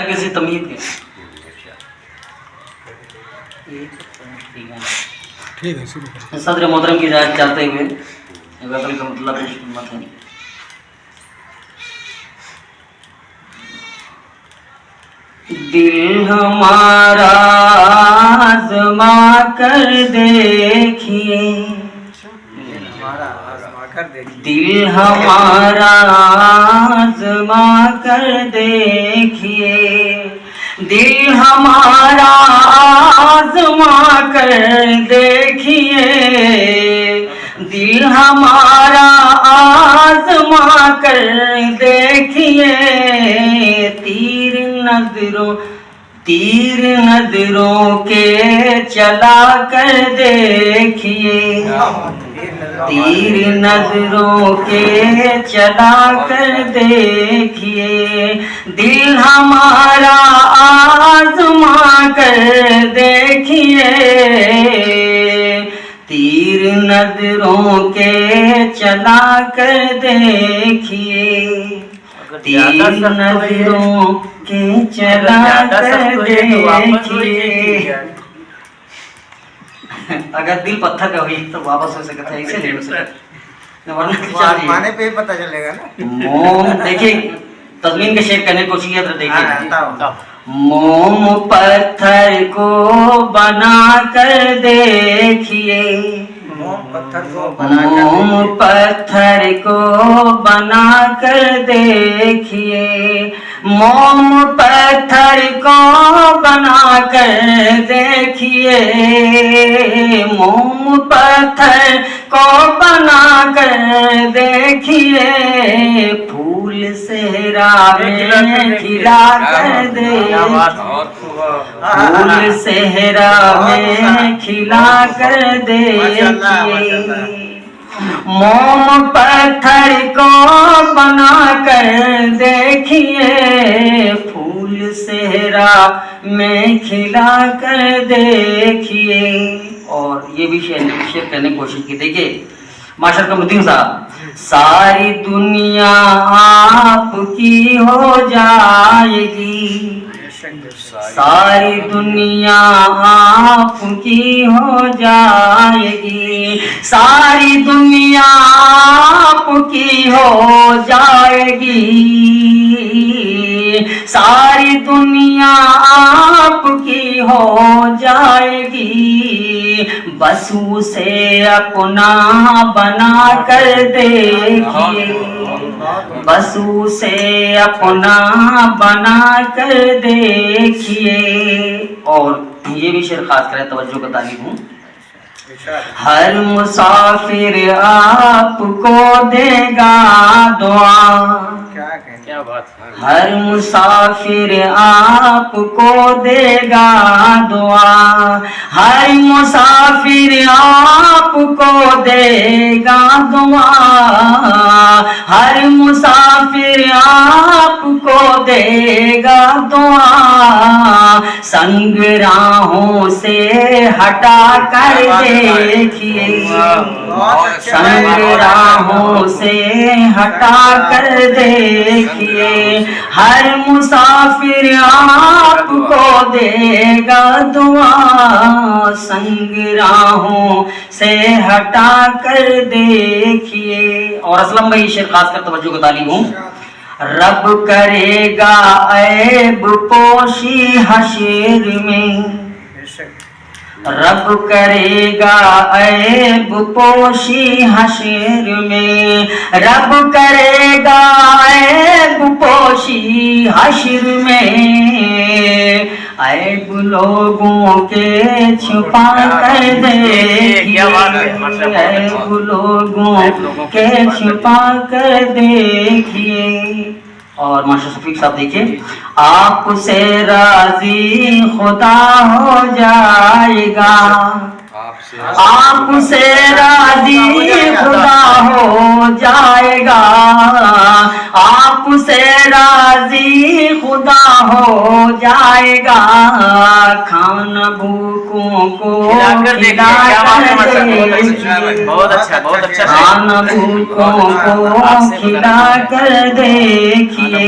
کسی تمہید کے صدر محترم کی ہدایت چاہتے ہوئے غزل کا مطلب خدمت ہے. دل ہمارا آزما کر دیکھیے، دل ہمارا آزما کر دیکھیے، دل ہمارا آزما کر دیکھیے، دل ہمارا آزما کر دیکھیے، تیر نظروں کے چلا کر دیکھیے، تیر نظروں کے چلا کر دیکھیے، دل ہمارا آزما کر دیکھیے، تیر نظروں کے چلا کر دیکھیے، تیر نظروں کے چلا کر دیکھیے. اگر دل پتھر کا ہوئی تو واپس ہو سکتا ہے، اسے لے ہو سکتا مانے پہ ہی پتہ چلے گا نا. موم دیکھیے تضمین کے شیخ کرنے کی کوشش کیا، دیکھیے موم پتھر کو بنا کر دیکھیے، موم پتھر کو بنا کر دیکھیے، موم پتھر کو بنا کر دیکھیے، موم پتھر کو بنا کر دیکھیے، پھول صحرا میں کھلا کر دیکھیے، پھول صحرا میں کھلا کر دیکھیے، موم پتھر کو بنا کر دیکھیے، پھول صحرا میں کھلا کر دیکھیے. اور یہ بھی شیئر کرنے کی کوشش کی. دیکھیے معاشر کا مدین صاحب، ساری دنیا آپ کی ہو جائے گی، ساری دنیا آپ کی ہو جائے گی، ساری دنیا آپ کی ہو جائے گی، ساری دنیا آپ کی ہو جائے گی، بس اسے اپنا بنا کر دیکھیے، بس اسے اپنا بنا کر دیکھیے. اور یہ بھی شعر خاص کرے توجہ کا طالب ہوں. ہر مسافر آپ کو دے گا دعا، ہر مسافر آپ کو دے گا دعا، ہر مسافر آپ کو دے گا دعا، ہر مسافر آپ کو دے گا دعا، سنگ راہوں سے ہٹا کر دیکھیے، سنگ راہوں سے ہٹا کر دیکھیے، ہر مسافر آپ کو دے گا دعا، سنگ راہوں سے ہٹا کر دیکھیے. اور اسلم بھائی شیخ خاص کر توجہ کا طالب ہوں. رب کرے گا عیب پوشی حشر میں، رب کرے گا عیب پوشی حشر میں، رب کرے گا عیب پوشی حشر میں، عیب لوگوں کے چھپا کر دیکھیے، عیب لوگوں کے چھپا کر دیکھیے. اور ماشاء شفیق صاحب دیکھیے، آپ سے راضی خدا ہو جائے گا، آپ سے راضی خدا ہو جائے گا، آپ سے راضی خدا ہو جائے گا، کھانا بھوکوں کو کھلا کر دیکھیے، کھانا بھوکوں کو کھلا کر دیکھیے.